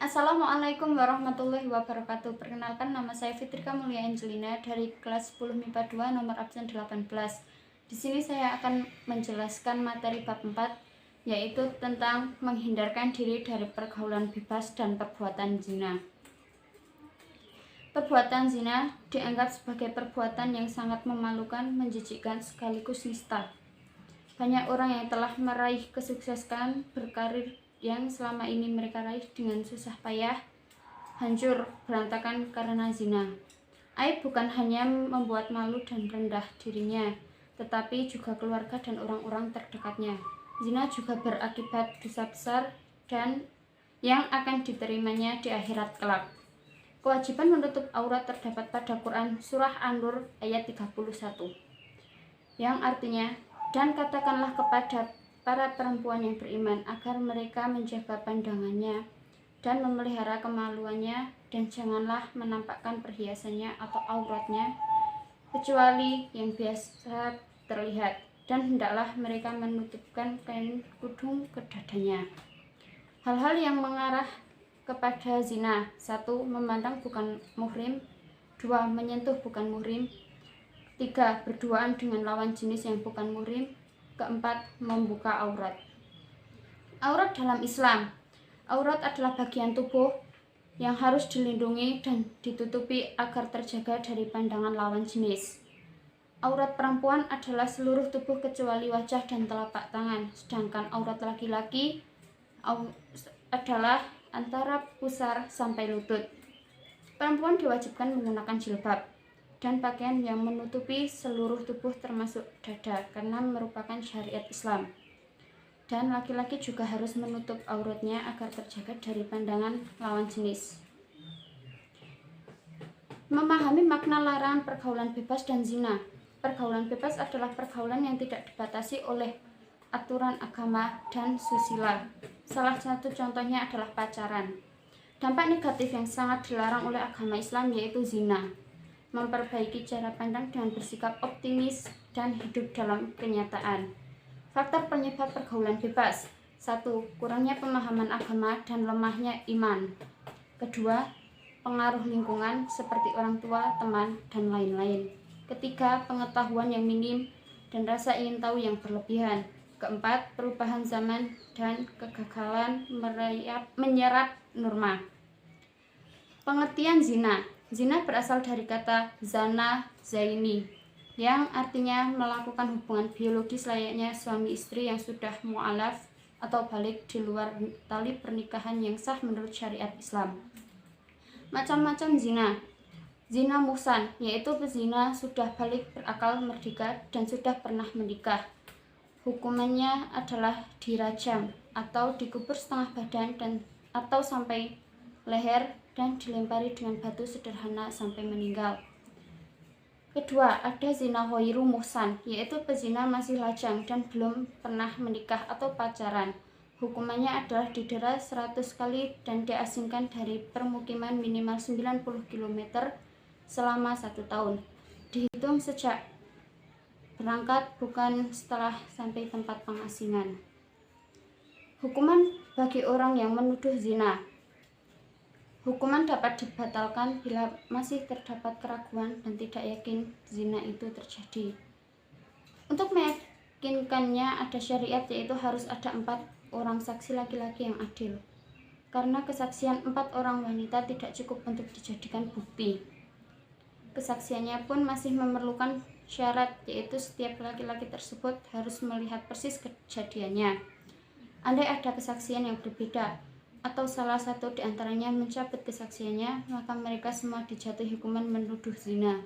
Assalamualaikum warahmatullahi wabarakatuh. Perkenalkan, nama saya Fitrika Mulia Angelina dari kelas 10 MIPA 2 nomor absen 18. Di sini saya akan menjelaskan materi bab 4, yaitu tentang menghindarkan diri dari pergaulan bebas dan perbuatan zina. Perbuatan zina dianggap sebagai perbuatan yang sangat memalukan, menjijikkan, sekaligus nista. Banyak orang yang telah meraih kesuksesan berkarir yang selama ini mereka raih dengan susah payah hancur berantakan karena zina. Aib bukan hanya membuat malu dan rendah dirinya, tetapi juga keluarga dan orang-orang terdekatnya. Zina juga berakibat dosa besar dan yang akan diterimanya di akhirat kelak. Kewajiban menutup aurat terdapat pada Quran Surah An-Nur ayat 31, yang artinya, dan katakanlah kepada para perempuan yang beriman agar mereka menjaga pandangannya dan memelihara kemaluannya, dan janganlah menampakkan perhiasannya atau auratnya kecuali yang biasa terlihat, dan hendaklah mereka menutupkan kain kudung ke dadanya. Hal-hal yang mengarah kepada zina: 1. Memandang bukan muhrim. 2. Menyentuh bukan muhrim. 3. Berduaan dengan lawan jenis yang bukan muhrim. Keempat, membuka aurat. Aurat dalam Islam. Aurat adalah bagian tubuh yang harus dilindungi dan ditutupi agar terjaga dari pandangan lawan jenis. Aurat perempuan adalah seluruh tubuh kecuali wajah dan telapak tangan, sedangkan aurat laki-laki adalah antara pusar sampai lutut. Perempuan diwajibkan menggunakan jilbab dan pakaian yang menutupi seluruh tubuh termasuk dada karena merupakan syariat Islam. Dan laki-laki juga harus menutup auratnya agar terjaga dari pandangan lawan jenis. Memahami makna larangan pergaulan bebas dan zina. Pergaulan bebas adalah pergaulan yang tidak dibatasi oleh aturan agama dan susila. Salah satu contohnya adalah pacaran. Dampak negatif yang sangat dilarang oleh agama Islam yaitu zina. Memperbaiki cara pandang dengan bersikap optimis dan hidup dalam kenyataan. Faktor penyebab pergaulan bebas: 1. Kurangnya pemahaman agama dan lemahnya iman. Kedua, pengaruh lingkungan seperti orang tua, teman, dan lain-lain. Ketiga, pengetahuan yang minim dan rasa ingin tahu yang berlebihan. Keempat, perubahan zaman dan kegagalan menyerap norma. Pengertian zina. Zina berasal dari kata zana zaini, yang artinya melakukan hubungan biologis layaknya suami istri yang sudah mu'alaf atau balik di luar tali pernikahan yang sah menurut syariat Islam. Macam-macam zina. Zina muhsan, yaitu pezina sudah balik berakal merdeka dan sudah pernah menikah. Hukumannya adalah dirajam atau dikubur setengah badan dan atau sampai leher dan dilempari dengan batu sederhana sampai meninggal. Kedua, ada zina ghairu muhsan, yaitu pezina masih lajang dan belum pernah menikah atau pacaran. Hukumannya adalah didera 100 kali dan diasingkan dari permukiman minimal 90 km selama 1 tahun. Dihitung sejak berangkat, bukan setelah sampai tempat pengasingan. Hukuman bagi orang yang menuduh zina. Hukuman dapat dibatalkan bila masih terdapat keraguan dan tidak yakin zina itu terjadi. Untuk meyakinkannya ada syariat, yaitu harus ada 4 orang saksi laki-laki yang adil. Karena kesaksian 4 orang wanita tidak cukup untuk dijadikan bukti. Kesaksiannya pun masih memerlukan syarat, yaitu setiap laki-laki tersebut harus melihat persis kejadiannya. Andai ada kesaksian yang berbeda, atau salah satu di antaranya mencabut kesaksiannya, maka mereka semua dijatuhi hukuman menuduh zina.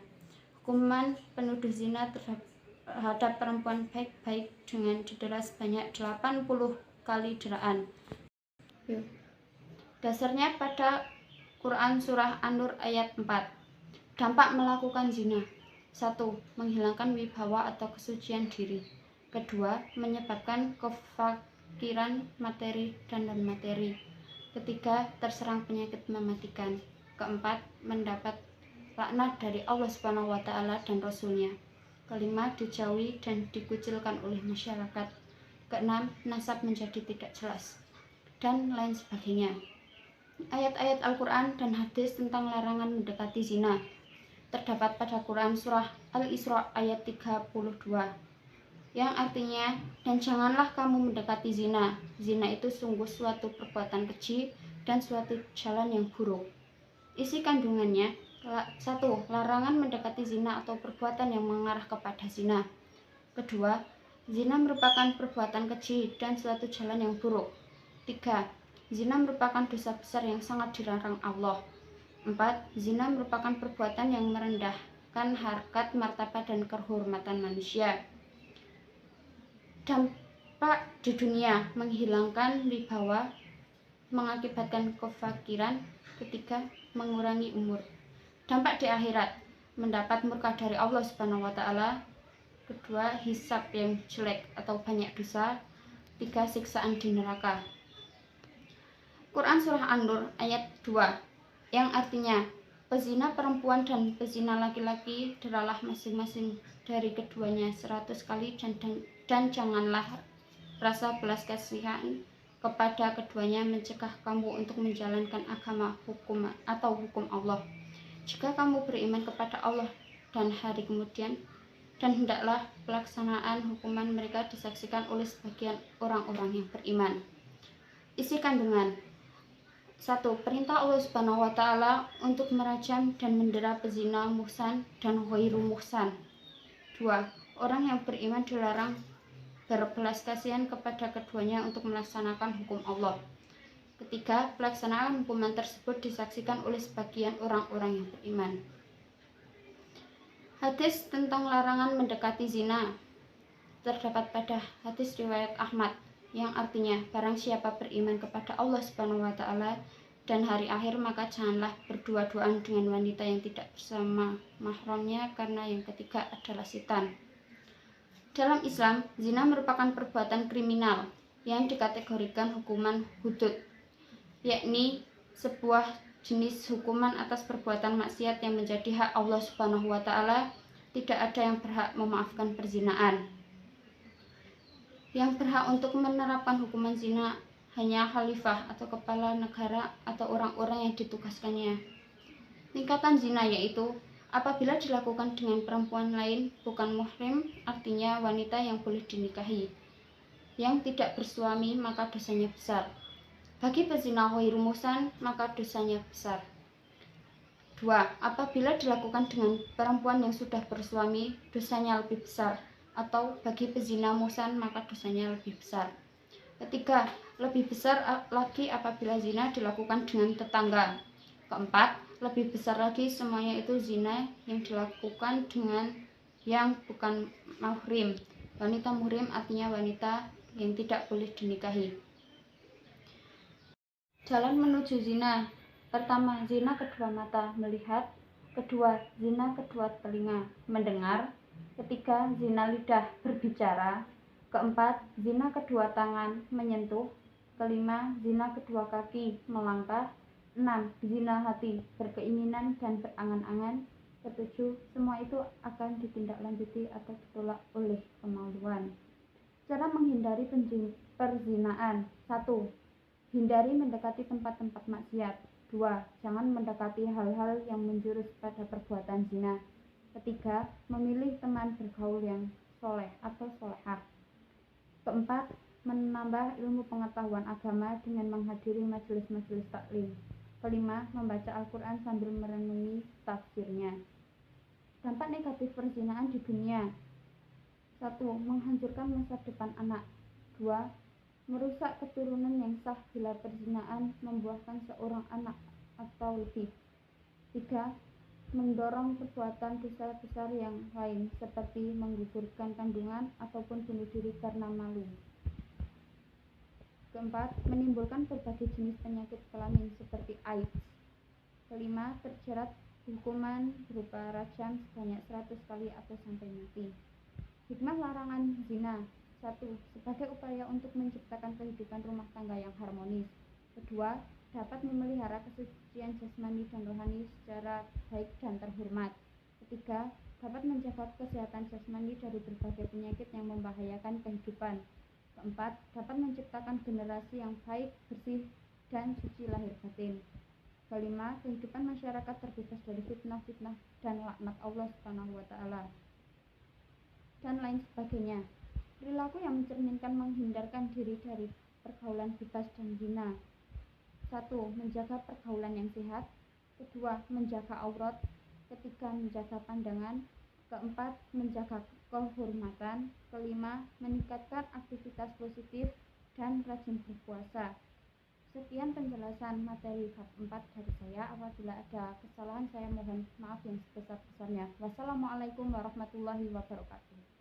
Hukuman penuduh zina terhadap perempuan baik-baik dengan didera sebanyak 80 kali deraan. Dasarnya pada Quran Surah An-Nur ayat 4. Dampak melakukan zina: 1. Menghilangkan wibawa atau kesucian diri. Kedua, menyebabkan kefakiran materi dan non-materi. Ketiga, terserang penyakit mematikan. Keempat, mendapat laknat dari Allah SWT dan Rasulnya. Kelima, dijauhi dan dikucilkan oleh masyarakat. Keenam, nasab menjadi tidak jelas, dan lain sebagainya. Ayat-ayat Al-Quran dan hadis tentang larangan mendekati zina terdapat pada Quran surah Al-Isra ayat 32 yang artinya, dan janganlah kamu mendekati zina. Zina itu sungguh suatu perbuatan keji dan suatu jalan yang buruk. Isi kandungannya: 1. Larangan mendekati zina atau perbuatan yang mengarah kepada zina. 2. Zina merupakan perbuatan keji dan suatu jalan yang buruk. 3. Zina merupakan dosa besar yang sangat dilarang Allah. 4. Zina merupakan perbuatan yang merendahkan harkat, martabat, dan kehormatan manusia. Dampak di dunia: menghilangkan wibawa, mengakibatkan kefakiran. 3. Mengurangi umur. Dampak di akhirat: mendapat murka dari Allah Subhanahu wa taala. 2. Hisab yang jelek atau banyak dosa. 3. Siksaan di neraka. Quran surah An-Nur ayat 2 yang artinya, pezina perempuan dan pezina laki-laki deralah masing-masing dari keduanya 100 kali dan janganlah rasa belas kasihan kepada keduanya mencegah kamu untuk menjalankan agama hukum Allah. Jika kamu beriman kepada Allah dan hari kemudian, dan hendaklah pelaksanaan hukuman mereka disaksikan oleh sebagian orang-orang yang beriman. Isi kandungan: 1. Perintah Allah Subhanahu wa taala untuk merajam dan mendera pezina muhsan dan ghairu muhsan. 2. Orang yang beriman dilarang berbelas kasihan kepada keduanya untuk melaksanakan hukum Allah. 3. Pelaksanaan hukuman tersebut disaksikan oleh sebagian orang-orang yang beriman. Hadis tentang larangan mendekati zina terdapat pada hadis riwayat Ahmad yang artinya, barang siapa beriman kepada Allah Subhanahu wa taala dan hari akhir, maka janganlah berdua-duaan dengan wanita yang tidak bersama mahramnya, karena yang ketiga adalah setan. Dalam Islam, zina merupakan perbuatan kriminal yang dikategorikan hukuman hudud, yakni sebuah jenis hukuman atas perbuatan maksiat yang menjadi hak Allah Subhanahu wa taala. Tidak ada yang berhak memaafkan perzinaan. Yang berhak untuk menerapkan hukuman zina hanya khalifah atau kepala negara atau orang-orang yang ditugaskannya. Tingkatan zina yaitu apabila dilakukan dengan perempuan lain bukan muhrim, artinya wanita yang boleh dinikahi, yang tidak bersuami, maka dosanya besar. Bagi pezina ghairu muhsan, maka dosanya besar. 2. Apabila dilakukan dengan perempuan yang sudah bersuami, dosanya lebih besar, atau bagi pezina muhsan, maka dosanya lebih besar. 3. Lebih besar lagi apabila zina dilakukan dengan tetangga. 4. Lebih besar lagi semuanya itu zina yang dilakukan dengan yang bukan muhrim. Wanita muhrim artinya wanita yang tidak boleh dinikahi. Jalan menuju zina: pertama, zina kedua mata, melihat. Kedua, zina kedua telinga, mendengar. Ketiga, zina lidah, berbicara. Keempat, zina kedua tangan, menyentuh. Kelima, zina kedua kaki, melangkah. 6. Zina hati, berkeinginan dan berangan-angan. Ketujuh, semua itu akan ditindaklanjuti atau ditolak oleh kemaluan. Cara menghindari perzinaan: 1. Hindari mendekati tempat-tempat maksiat. 2. Jangan mendekati hal-hal yang menjurus pada perbuatan zina. Ketiga, memilih teman bergaul yang soleh atau solehah. Keempat, menambah ilmu pengetahuan agama dengan menghadiri majelis-majelis taklim. Kelima, membaca Al-Quran sambil merenungi tafsirnya. Dampak negatif perzinaan di dunia: 1. Menghancurkan masa depan anak. 2. Merusak keturunan yang sah bila perzinaan membuahkan seorang anak atau lebih. 3. Mendorong perbuatan dosa besar yang lain seperti menggugurkan kandungan ataupun bunuh diri karena malu. Keempat, menimbulkan berbagai jenis penyakit kelamin seperti AIDS. Kelima, terjerat hukuman berupa rajam sebanyak 100 kali atau sampai mati. Hikmah larangan zina: 1. Sebagai upaya untuk menciptakan kehidupan rumah tangga yang harmonis. 2. Dapat memelihara kesucian jasmani dan rohani secara baik dan terhormat. 3. Dapat menjaga kesehatan jasmani dari berbagai penyakit yang membahayakan kehidupan. 4. Dapat menciptakan generasi yang baik, bersih, dan suci lahir batin. Kelima, kehidupan masyarakat terbebas dari fitnah-fitnah dan laknat Allah Subhanahu wa taala dan lain sebagainya. Perilaku yang mencerminkan menghindarkan diri dari pergaulan bebas dan zina. 1. Menjaga pergaulan yang sehat. Kedua, menjaga aurat. Ketiga, menjaga pandangan. Keempat, menjaga kehormatan. Kelima, meningkatkan aktivitas positif dan rajin berpuasa. Sekian penjelasan materi bab 4 dari saya. Apabila ada kesalahan saya mohon maaf yang sebesar-besarnya. Wassalamualaikum warahmatullahi wabarakatuh.